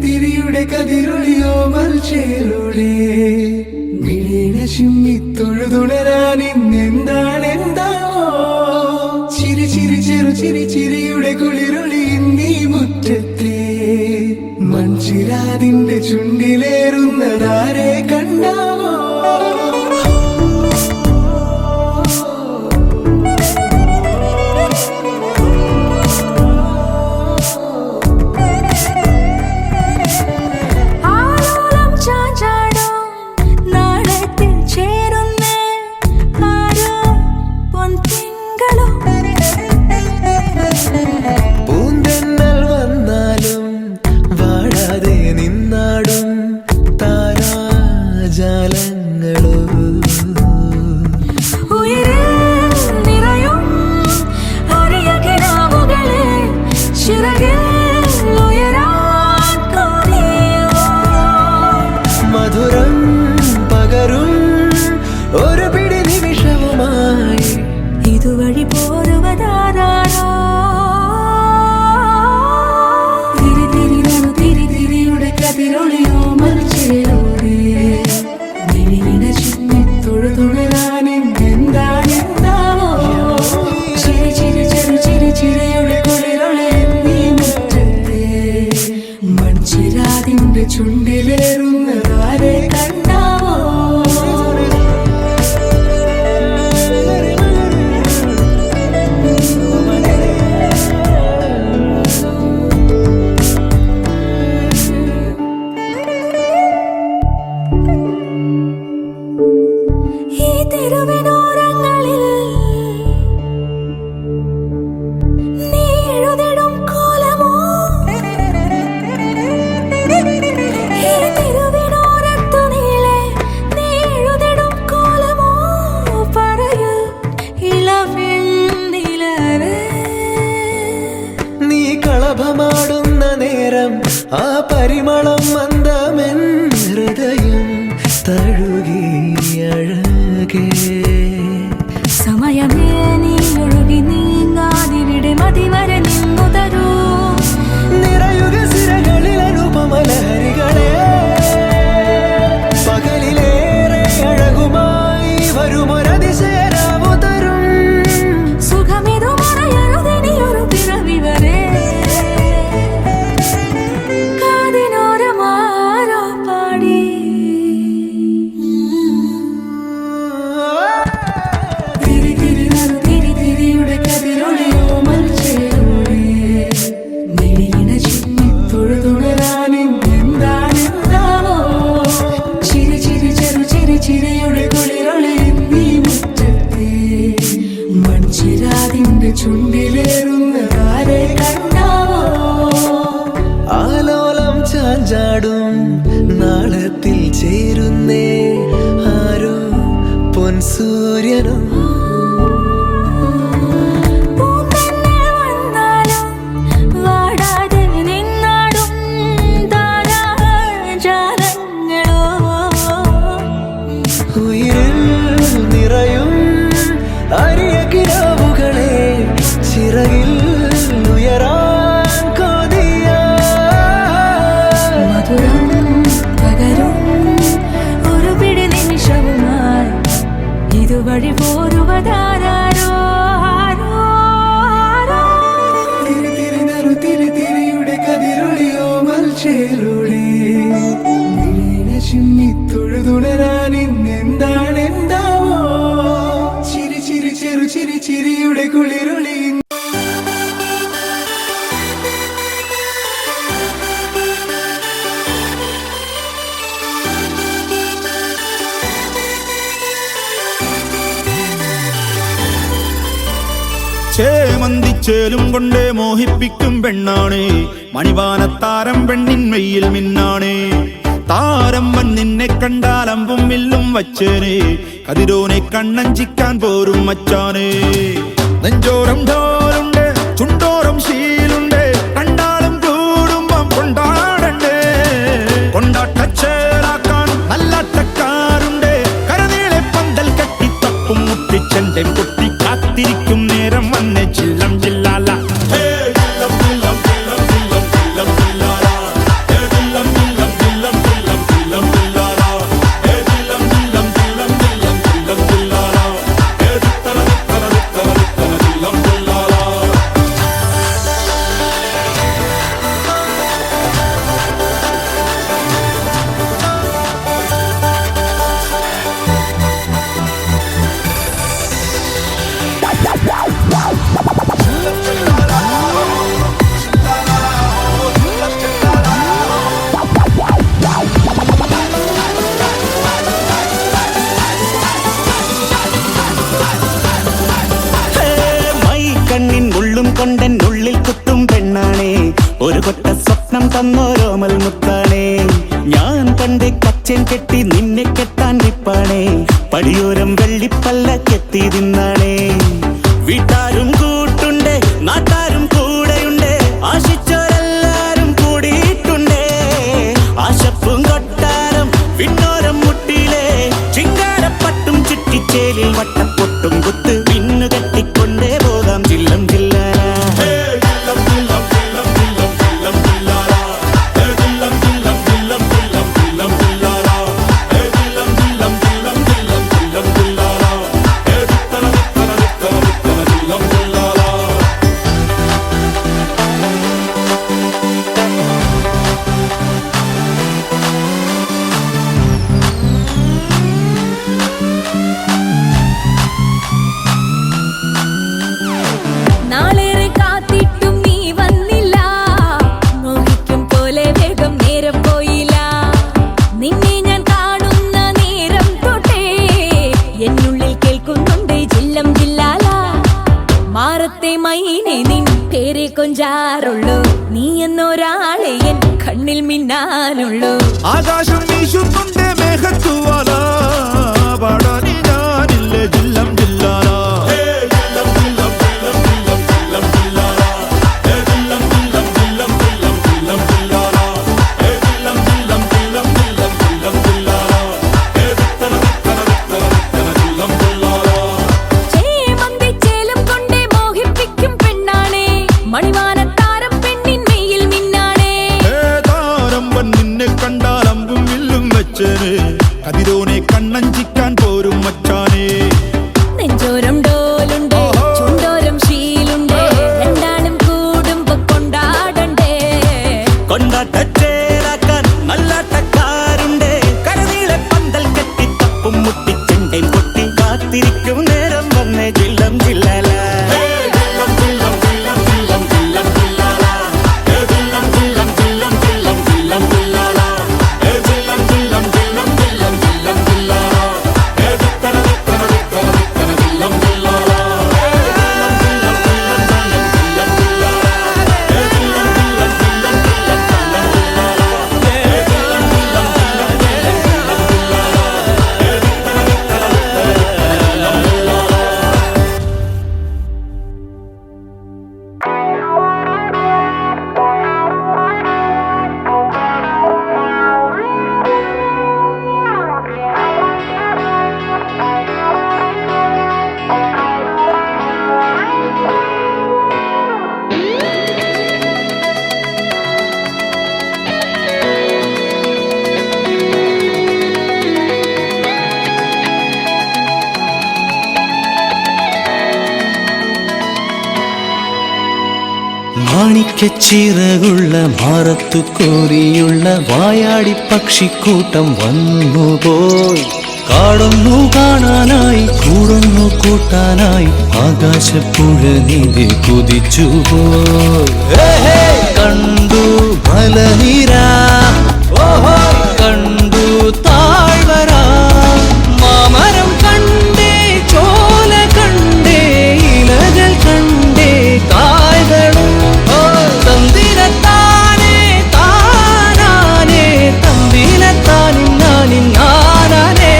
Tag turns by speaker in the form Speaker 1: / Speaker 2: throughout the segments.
Speaker 1: തിരിയുടെ കതിരൊളിയോ മൽച്ചേലൂടെ മിഴീണ ചിമ്മിത്തൊഴുതുണരാൻ ഇന്നെന്താണെന്താവോ ചിരി ചിരി ചിരിയുടെ കുളിരൊളി നീ മുറ്റത്തെ മൺചിരാതിന്റെ ചുണ്ടിലേറുന്നതാരെ കണ്ടാവോ ചുണ്ടിലേറുന്നതാരെ കണ്ടാവോ ഈ തെരുവിനോരങ്ങളിൽ നീ എഴുതിടും കോലമോ കളഭമാടുന്ന നേരം ആ പരിമളം മന്ദമെൻ ഹൃദയം തഴുകി അഴകേ
Speaker 2: സമയമേ നീ ഒഴുകി നീങ്ങാതിവിടെ മതിവരെ നിന്നു തരൂ
Speaker 1: നിറയുക സിരകളിൽ അനുപമലഹരികളെ പകലിലേറെ അഴകുമായി വരുമൊരതിശയരാവു തരും
Speaker 2: സുഖമിതു മറയരുതെനിയൊരു പിറവി വരെ
Speaker 1: ചുണ്ടിലേറുന്നതാരെ കണ്ടാവോ ആലോലം ചാഞ്ചാടും നാളത്തിൽ ചേരുന്നേ ആരോ പൊൻസൂര്യനോ
Speaker 2: വഴി പോരുവതാരോ
Speaker 1: തിരിയുടെ കതിരൊളിയോ മൽച്ചേലൂടെ ചിമ്മിത്തൊഴുതുണരാൻ ഇന്നെന്താണെന്താവോ ചിരിയുടെ കുളിരൊളി
Speaker 3: ചേമന്തിച്ചേലും കൊണ്ടേ മോഹിപ്പിക്കും പെണ്ണാണ് മണിവാനത്താരം പെണ്ണിന്മയിൽ മിന്നാണ് താരം വൻ നിന്നെ കണ്ടാലമ്പും വില്ലും വച്ചേനെ കതിരോനെ കണ്ണഞ്ചിക്കാൻ പോരും മച്ചാനെ നെഞ്ചോരം ഢോലുണ്ട് ചുണ്ടോരം ശീലുണ്ട് കണ്ടാലും കൂടുമ്പം കൊണ്ടാടണ്ടേ കൊണ്ടാട്ടച്ചേലാക്കാൻ നല്ലാട്ടക്കാരുണ്ട് കരനീളെ പന്തൽ കെട്ടി തപ്പും മുട്ടിച്ചെന്റെ പൊട്ടി കാത്തിരിക്കും നേരം വന്നെ ചില്ലം ചില്ലാല
Speaker 4: സ്വപ്നം തന്നോരോമൽ മുത്താണേ ഞാൻ പണ്ടേ കച്ചൻ കെട്ടി നിന്നെ കെട്ടാൻ നിപ്പാണേ പടിയോരം വെള്ളിപ്പല്ലക്കെത്തി തിന്നാണേ വീട്ടാരും കൂട്ടുണ്ടേ നാട്ടാരും കൂടെയുണ്ടേ ആശിച്ചോരെല്ലാരും കൂടിയിട്ടുണ്ടേ ആശപ്പും കൊട്ടാരം പിന്നോരം മുട്ടിയിലെ ചിങ്കാരപ്പട്ടും ചുറ്റിച്ചേലിൽ വട്ടപ്പൊട്ടും കുത്ത് പിന്നു കെട്ടിക്കൊണ്ടേ പോകാം ജില്ലം ജില്ല
Speaker 2: നാളേറെ കാത്തിട്ടും നീ വന്നില്ല മോഹിക്കും പോലെ വേഗം നേരം പോയില്ല നിന്നെ ഞാൻ കാണുന്ന നേരം തൊട്ടേ എന്നുള്ളിൽ കേൾക്കുന്നുണ്ട് ജില്ലം ജില്ലാല മാറത്തെ മൈനെ നിൻ പേരെ കൊഞ്ചാറുള്ളൂ നീ എന്നൊരാളെ എൻ കണ്ണിൽ മിന്നാനുള്ളൂ
Speaker 3: ആകാശം വീശുന്നുണ്ട് മേഘത്തുവാല പാടാനി ഞാനില്ലേ ജില്ലം ജില്ലാല
Speaker 2: ചേമന്തിച്ചേലും കൊണ്ടേ മോഹിപ്പിക്കും പെണ്ണാണേ മണിവാനത്താരം പെണ്ണിൻ മെയ്യിൽ മിന്നാണേ
Speaker 3: താരമ്പൻ നിന്നെ കണ്ടാൽ അമ്പും വില്ലും വെച്ചേനെ കതിരോനെ കണ്ണഞ്ചിക്കാൻ പോരും മച്ചാനെ
Speaker 2: നെഞ്ചോരം ഡോലുണ്ടേ ചുണ്ടോരം ശീലുണ്ടേ രണ്ടാളും കൂടുമ്പോ കൊണ്ടാടണ്ടേ
Speaker 4: കൊണ്ടാട്ടച്ചേരാക്കാൻ നല്ലാട്ടക്കാരുണ്ടേ കരനീളെ പന്തൽ കെട്ടി തപ്പും മുട്ടിച്ചെണ്ടേ പൊട്ടി കാത്തിരിക്കും നേരം വന്നേ ജില്ലം ജില്ലാല
Speaker 1: മാണിക്കച്ചിറകുള്ള മാറത്തു കോരിയുള്ള വായാടി പക്ഷിക്കൂട്ടം വന്നുപോയി കാടൊന്നു കാണാനായി കൂടുന്നു കൂട്ടാനായി ആകാശപ്പുഴ നീതി കുതിച്ചുപോയി കണ്ടു മലനിര കണ്ടു താഴ്വര മാമരം കണ്ടേ ചോല കണ്ടേ ഇലകൾ കണ്ടേ കായ്കളും തന്തിരത്താനേ താനാനേ തന്തിരത്താനിന്നാനിന്നാനേ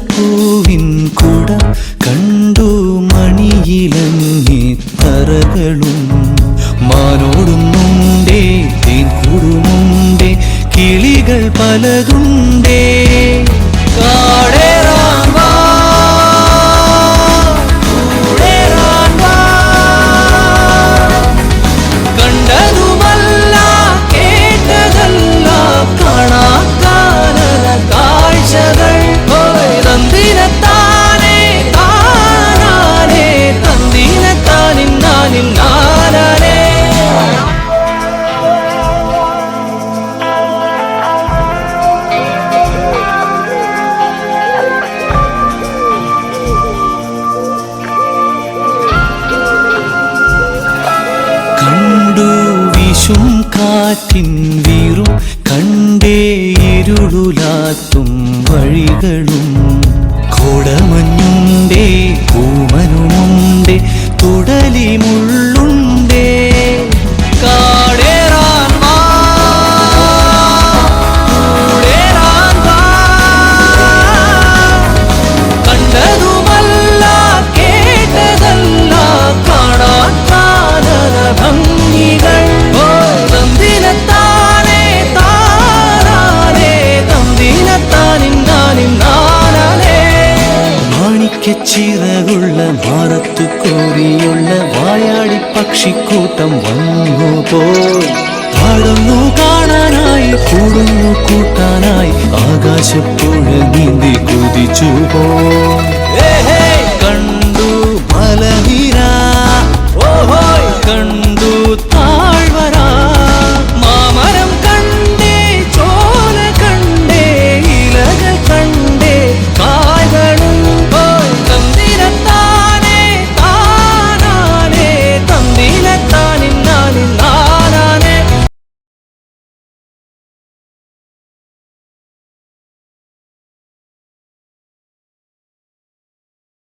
Speaker 1: പൂവിൻ കുടം കണ്ടു മണിയിലങ്ങി തറകളും മാനോടുന്നുണ്ടേ തേൻ കൂടുമുണ്ടേ കിളികൾ പലതുണ്ടേ കാടേറാൻ വാ, കൂടേറാൻ വാ. കണ്ടതുമല്ല കേട്ടതല്ല കാണാക്കാനല കാഴ്ചകൾ തന്തിനത്താനേ താനാനേ തന്തിനത്താനിന്നാനിന്നാനേ കാറ്റിൻ വീറും കണ്ടേ ഇരുളുലാത്തും വഴികളും കോടമഞ്ഞുണ്ടേ പൂമനുമുണ്ടേ തുടലി മുള്ളുണ്ടേ കാടേറാൻ വാ, കൂടേറാൻ വാ. കണ്ടതുമല്ല കേട്ടതല്ല കാണാൻ കാനന ഭംഗികൾ. ഓ തന്തിനത്താനേ താനാനേ തന്തിനത്താനിന്നാനിന്നാനേ. മാണിക്യച്ചിറകുള്ള മാറത്തു കോരിയുള്ള വായാടി പക്ഷിക്കൂട്ടം വന്നു പോയി. പാടുന്നു കാണാനായി കൂടുന്നു കൂട്ടാനായി ആകാശപ്പുഴ നീന്തി കുതിച്ചു പോയി. കണ്ടു മലനിര, ഓഹോ കണ്ടു